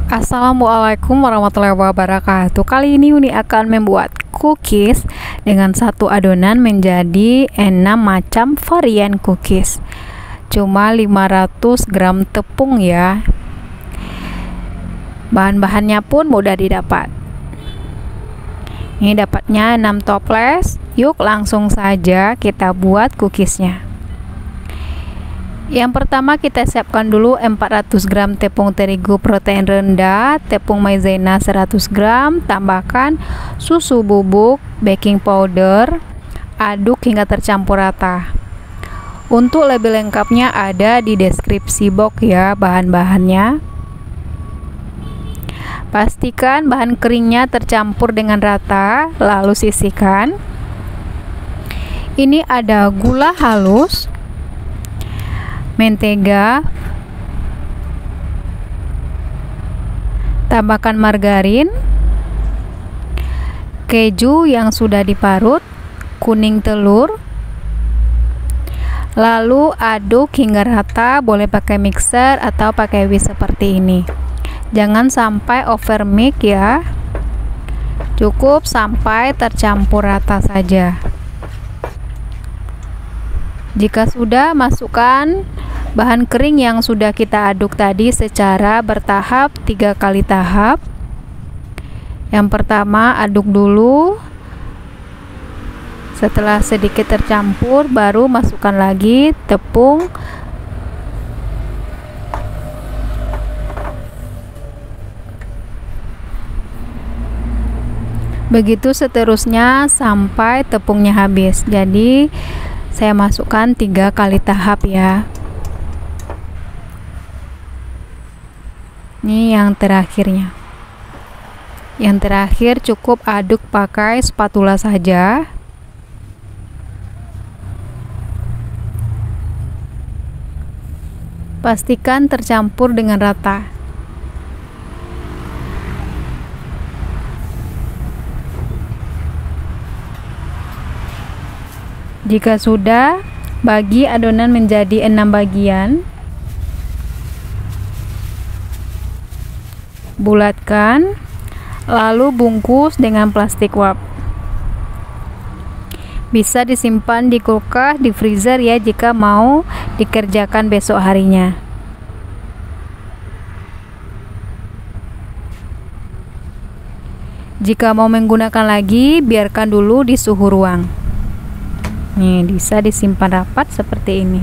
Assalamualaikum warahmatullahi wabarakatuh. Kali ini Uni akan membuat cookies dengan satu adonan menjadi 6 macam varian cookies. Cuma 500 gram tepung ya. Bahan-bahannya pun mudah didapat. Ini dapatnya 6 toples. Yuk langsung saja kita buat cookiesnya. Yang pertama kita siapkan dulu 400 gram tepung terigu protein rendah, tepung maizena 100 gram, tambahkan susu bubuk, baking powder, aduk hingga tercampur rata. Untuk lebih lengkapnya ada di deskripsi box ya bahan-bahannya. Pastikan bahan keringnya tercampur dengan rata, lalu sisihkan. Ini ada gula halus, mentega, tambahkan margarin, keju yang sudah diparut, kuning telur, lalu aduk hingga rata. Boleh pakai mixer atau pakai whisk seperti ini. Jangan sampai over mix ya, cukup sampai tercampur rata saja. Jika sudah, masukkan bahan kering yang sudah kita aduk tadi secara bertahap 3 kali tahap. Yang pertama aduk dulu, setelah sedikit tercampur baru masukkan lagi tepung. Begitu seterusnya sampai tepungnya habis. Jadi saya masukkan 3 kali tahap ya. Ini yang terakhirnya. Yang terakhir cukup aduk pakai spatula saja. Pastikan tercampur dengan rata. Jika sudah, bagi adonan menjadi 6 bagian. Bulatkan, lalu bungkus dengan plastik wrap. Bisa disimpan di kulkas, di freezer ya jika mau dikerjakan besok harinya. Jika mau menggunakan lagi, biarkan dulu di suhu ruang. Nih, bisa disimpan rapat seperti ini.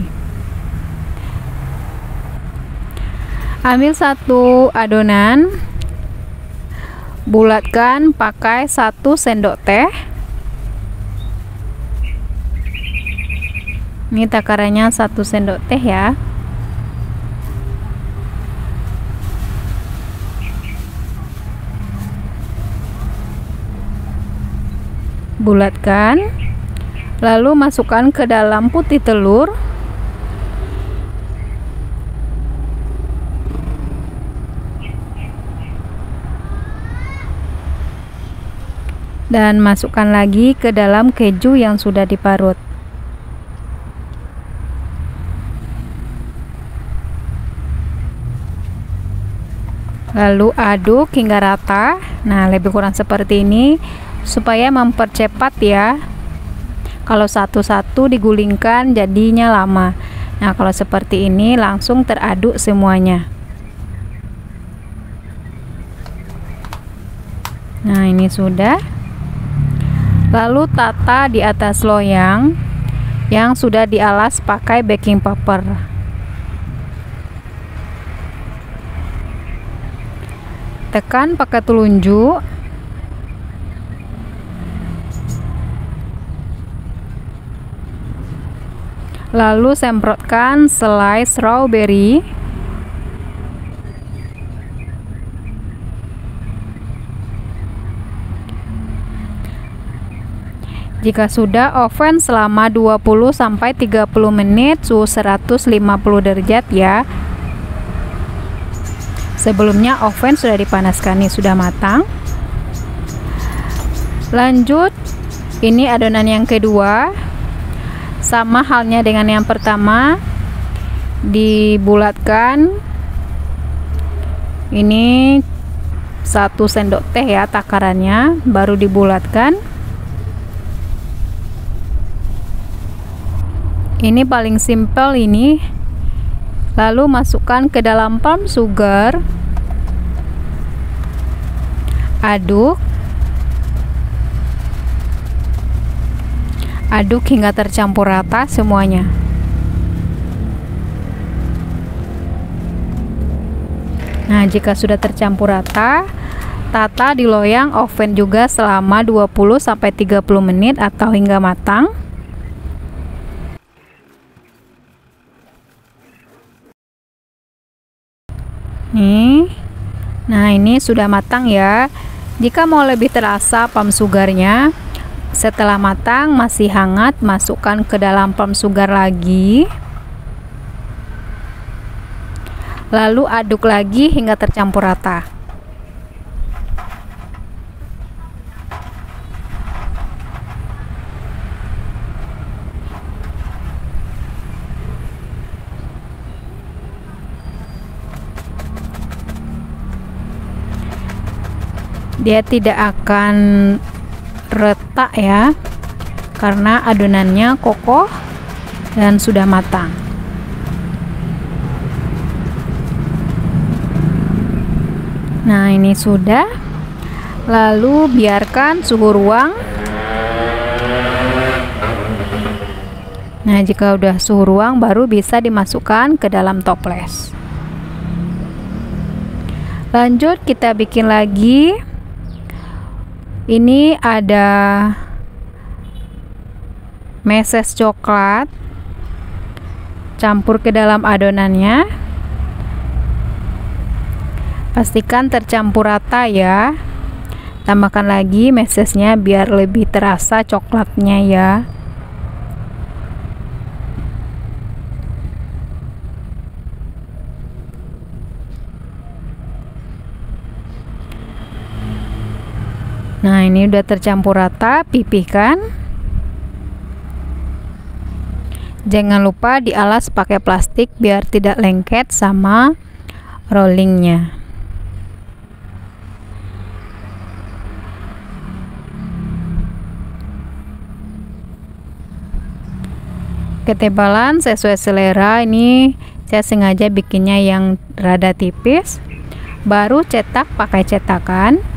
Ambil satu adonan, bulatkan pakai 1 sendok teh. Ini takarannya 1 sendok teh ya. Bulatkan, lalu masukkan ke dalam putih telur. Dan masukkan lagi ke dalam keju yang sudah diparut. Lalu aduk hingga rata. Nah, lebih kurang seperti ini supaya mempercepat ya. Kalau satu-satu digulingkan jadinya lama. Nah, kalau seperti ini langsung teraduk semuanya. Nah, ini sudah. Lalu tata di atas loyang yang sudah dialas pakai baking paper. Tekan pakai telunjuk. Lalu semprotkan selai strawberry. Jika sudah, oven selama 20-30 menit suhu 150 derajat ya. Sebelumnya oven sudah dipanaskan, nih sudah matang. Lanjut, ini adonan yang kedua. Sama halnya dengan yang pertama, dibulatkan. Ini 1 sendok teh ya takarannya, baru dibulatkan. Ini paling simpel ini. Lalu masukkan ke dalam palm sugar, aduk hingga tercampur rata semuanya. Nah, jika sudah tercampur rata, tata di loyang oven juga selama 20-30 menit atau hingga matang. Nih. Nah, ini sudah matang ya. Jika mau lebih terasa palm sugarnya, setelah matang masih hangat, masukkan ke dalam palm sugar lagi. Lalu aduk lagi hingga tercampur rata. Dia tidak akan retak ya, karena adonannya kokoh dan sudah matang. Nah, ini sudah. Lalu biarkan suhu ruang. Nah, jika udah suhu ruang baru bisa dimasukkan ke dalam toples. Lanjut kita bikin lagi. Ini ada meses coklat, campur ke dalam adonannya. Pastikan tercampur rata ya. Tambahkan lagi mesesnya biar lebih terasa coklatnya ya. Nah, ini udah tercampur rata, pipihkan. Jangan lupa dialas pakai plastik biar tidak lengket sama rollingnya. Ketebalan sesuai selera, ini saya sengaja bikinnya yang rada tipis. Baru cetak pakai cetakan.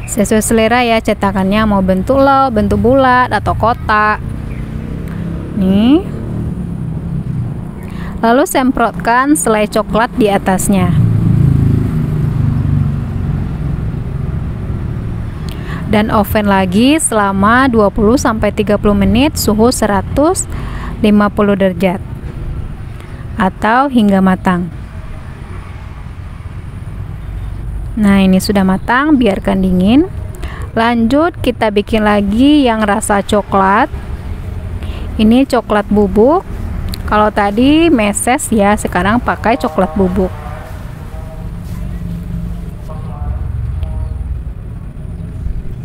Sesuai selera ya cetakannya, mau bentuk love, bentuk bulat atau kotak. Nih. Lalu semprotkan selai coklat di atasnya. Dan oven lagi selama 20-30 menit suhu 150 derajat atau hingga matang. Nah, ini sudah matang, biarkan dingin. Lanjut kita bikin lagi yang rasa coklat. Ini coklat bubuk. Kalau tadi meses ya, sekarang pakai coklat bubuk.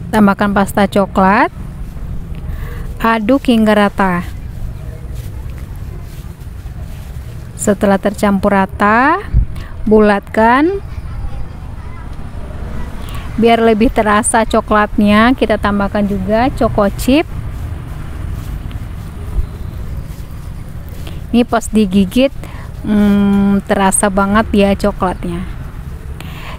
Tambahkan pasta coklat. Aduk hingga rata. Setelah tercampur rata, bulatkan. Biar lebih terasa coklatnya, kita tambahkan juga choco chip. Ini pas digigit terasa banget ya coklatnya.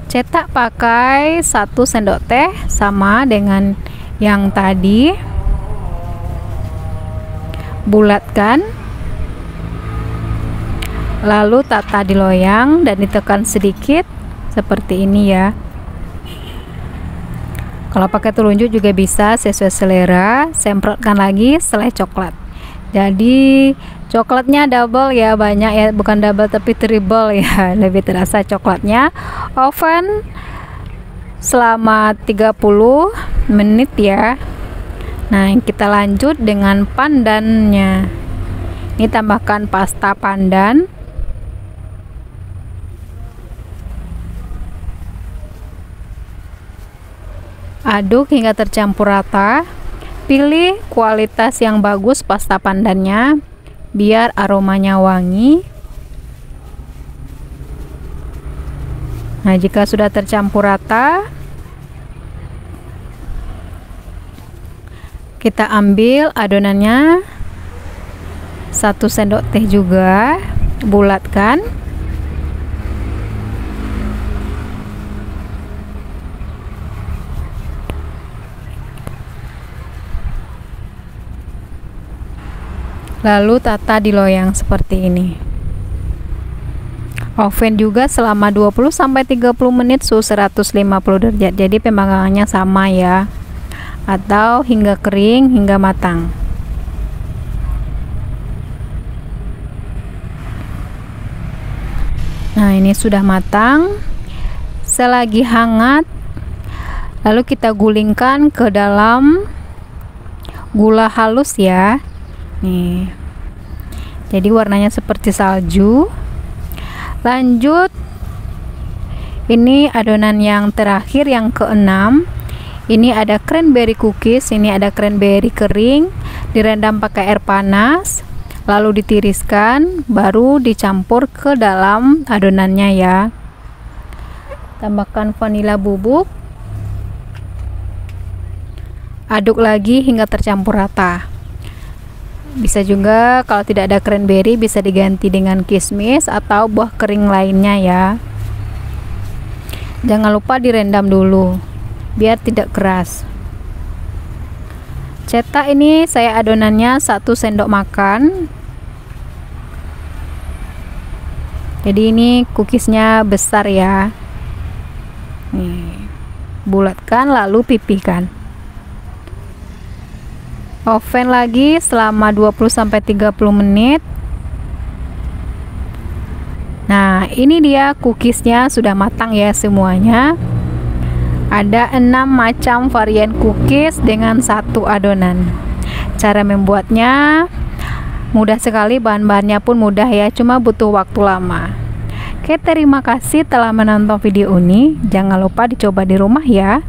Cetak pakai 1 sendok teh sama dengan yang tadi. Bulatkan. Lalu tata di loyang dan ditekan sedikit seperti ini ya. Kalau pakai telunjuk juga bisa, sesuai selera. Semprotkan lagi selai coklat. Jadi coklatnya double ya, banyak ya, bukan double tapi triple ya, lebih terasa coklatnya. Oven selama 30 menit ya. Nah, kita lanjut dengan pandannya. Ini tambahkan pasta pandan. Aduk hingga tercampur rata. Pilih kualitas yang bagus pasta pandannya biar aromanya wangi. Nah, jika sudah tercampur rata, kita ambil adonannya 1 sendok teh juga, bulatkan. Lalu tata di loyang seperti ini. Oven juga selama 20-30 menit suhu 150 derajat. Jadi pemanggangannya sama ya, atau hingga kering hingga matang. Nah, ini sudah matang. Selagi hangat, lalu kita gulingkan ke dalam gula halus ya. Nih, jadi warnanya seperti salju. Lanjut, ini adonan yang terakhir, yang keenam. Ini ada cranberry cookies, ini ada cranberry kering, direndam pakai air panas, lalu ditiriskan, baru dicampur ke dalam adonannya ya. Tambahkan vanila bubuk, aduk lagi hingga tercampur rata. Bisa juga kalau tidak ada cranberry bisa diganti dengan kismis atau buah kering lainnya ya. Jangan lupa direndam dulu biar tidak keras. Cetak ini saya adonannya 1 sendok makan. Jadi ini cookiesnya besar ya. Nih, bulatkan lalu pipihkan. Oven lagi selama 20-30 menit. Nah, ini dia cookiesnya sudah matang ya semuanya. Ada 6 macam varian cookies dengan 1 adonan. Cara membuatnya mudah sekali, bahan-bahannya pun mudah ya, cuma butuh waktu lama. Oke, terima kasih telah menonton video ini. Jangan lupa dicoba di rumah ya.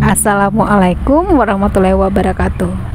Assalamualaikum warahmatullahi wabarakatuh.